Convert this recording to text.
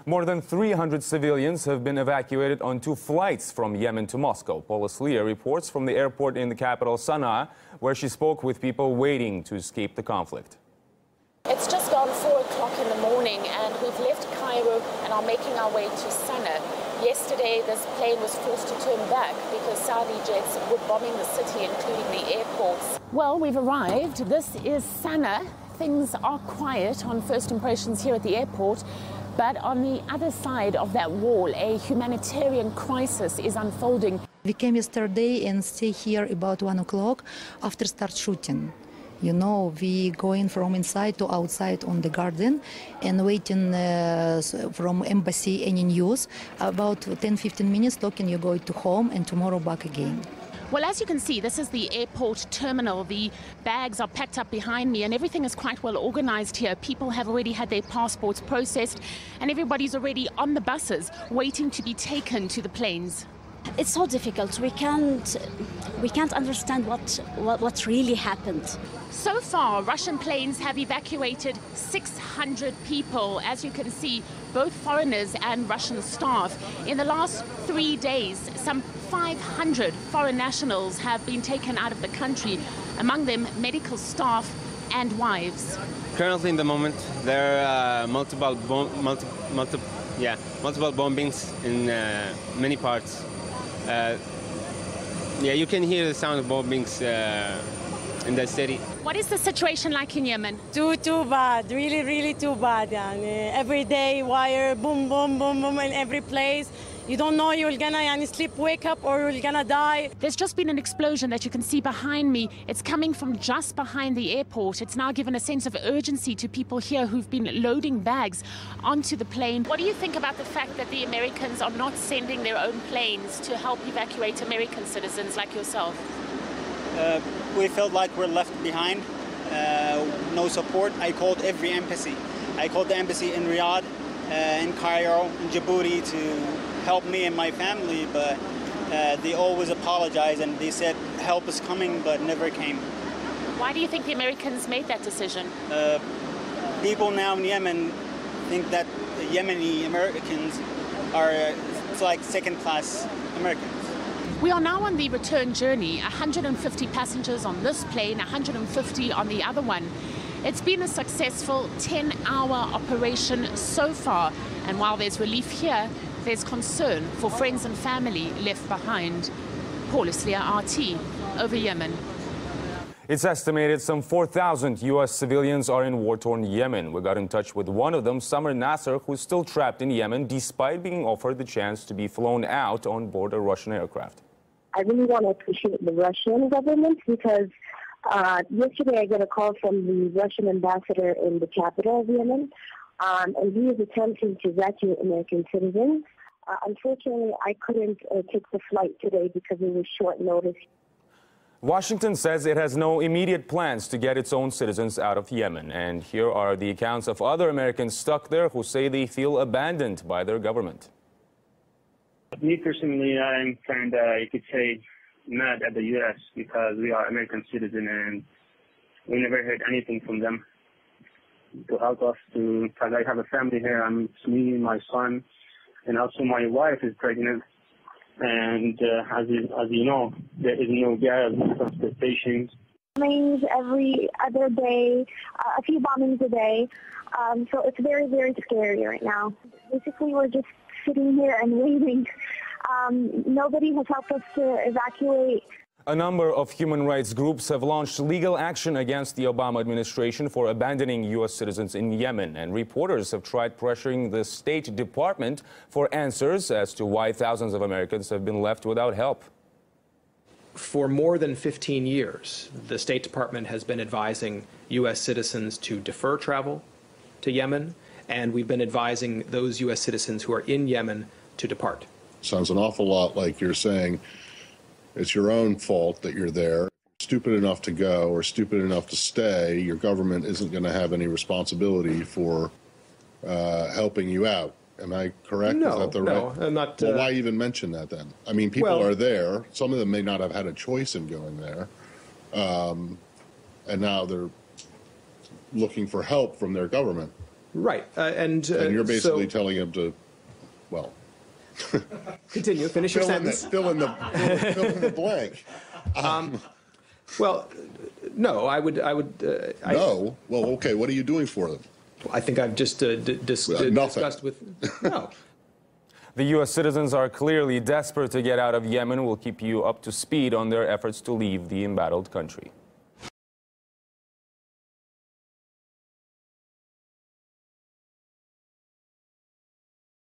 More than 300 civilians have been evacuated on 2 flights from Yemen to Moscow. Paula Slier reports from the airport in the capital, Sanaa, where she spoke with people waiting to escape the conflict. It's just gone 4 o'clock in the morning and we've left Cairo and are making our way to Sanaa. Yesterday, this plane was forced to turn back because Saudi jets were bombing the city, including the airports. Well, we've arrived. This is Sanaa. Things are quiet on first impressions here at the airport. But on the other side of that wall, a humanitarian crisis is unfolding. We came yesterday and stay here about 1 o'clock after start shooting. You know, we going from inside to outside on the garden and waiting from embassy any news. About 10-15 minutes talking, you go to home and tomorrow back again. Well, as you can see, this is the airport terminal. The bags are packed up behind me and everything is quite well organized here. People have already had their passports processed and everybody's already on the buses waiting to be taken to the planes. It's so difficult. We can't understand what really happened. So far, Russian planes have evacuated 600 people. As you can see, both foreigners and Russian staff. In the last 3 days, some 500 foreign nationals have been taken out of the country, among them medical staff and wives. Currently, in the moment, there are multiple bombings in many parts. You can hear the sound of bombings in the city. What is the situation like in Yemen? Too bad, really too bad. Every day wire, boom, boom, boom, boom in every place. You don't know you're gonna sleep, wake up, or you're gonna die. There's just been an explosion that you can see behind me. It's coming from just behind the airport. It's now given a sense of urgency to people here who've been loading bags onto the plane. What do you think about the fact that the Americans are not sending their own planes to help evacuate American citizens like yourself? We felt like we're left behind, no support. I called every embassy. I called the embassy in Riyadh, in Cairo, in Djibouti to help me and my family, but they always apologize and they said help is coming, but never came. Why do you think the Americans made that decision? People now in Yemen think that the Yemeni Americans are like second-class Americans. We are now on the return journey, 150 passengers on this plane, 150 on the other one. It's been a successful 10-hour operation so far, and while there's relief here, there's concern for friends and family left behind. Paula Slier, RT, over Yemen. It's estimated some 4,000 U.S. civilians are in war-torn Yemen. We got in touch with one of them, Summer Nasser, who's still trapped in Yemen despite being offered the chance to be flown out on board a Russian aircraft. I really want to appreciate the Russian government because yesterday I got a call from the Russian ambassador in the capital of Yemen, and he is attempting to evacuate American citizens. Unfortunately, I couldn't take the flight today because it was short notice. Washington says it has no immediate plans to get its own citizens out of Yemen. And here are the accounts of other Americans stuck there who say they feel abandoned by their government. Me personally, I'm kind of, you could say, mad at the U.S. because we are American citizens and we never heard anything from them to help us because I have a family here. It's me, my son, and also my wife is pregnant. And as you know, there is no gas, no transportation. Bombings every other day, a few bombings a day. So it's very scary right now. Basically, we're just sitting here and waiting. Nobody has helped us to evacuate. A number of human rights groups have launched legal action against the Obama administration for abandoning U.S. citizens in Yemen, and reporters have tried pressuring the State Department for answers as to why thousands of Americans have been left without help. For more than 15 years, the State Department has been advising U.S. citizens to defer travel to Yemen, and we've been advising those U.S. citizens who are in Yemen to depart. Sounds an awful lot like you're saying it's your own fault that you're there. Stupid enough to go or stupid enough to stay, your government isn't going to have any responsibility for helping you out. Am I correct? No, is that the no, right? I'm not. Well, why even mention that then? I mean, people are there. Some of them may not have had a choice in going there. And now they're looking for help from their government. Right. And you're basically telling him to, well... Continue. Finish your sentence. Fill in the blank. Well, no, I would. No? Well, okay, what are you doing for them? I think I've just discussed with... No. The U.S. citizens are clearly desperate to get out of Yemen. We'll keep you up to speed on their efforts to leave the embattled country.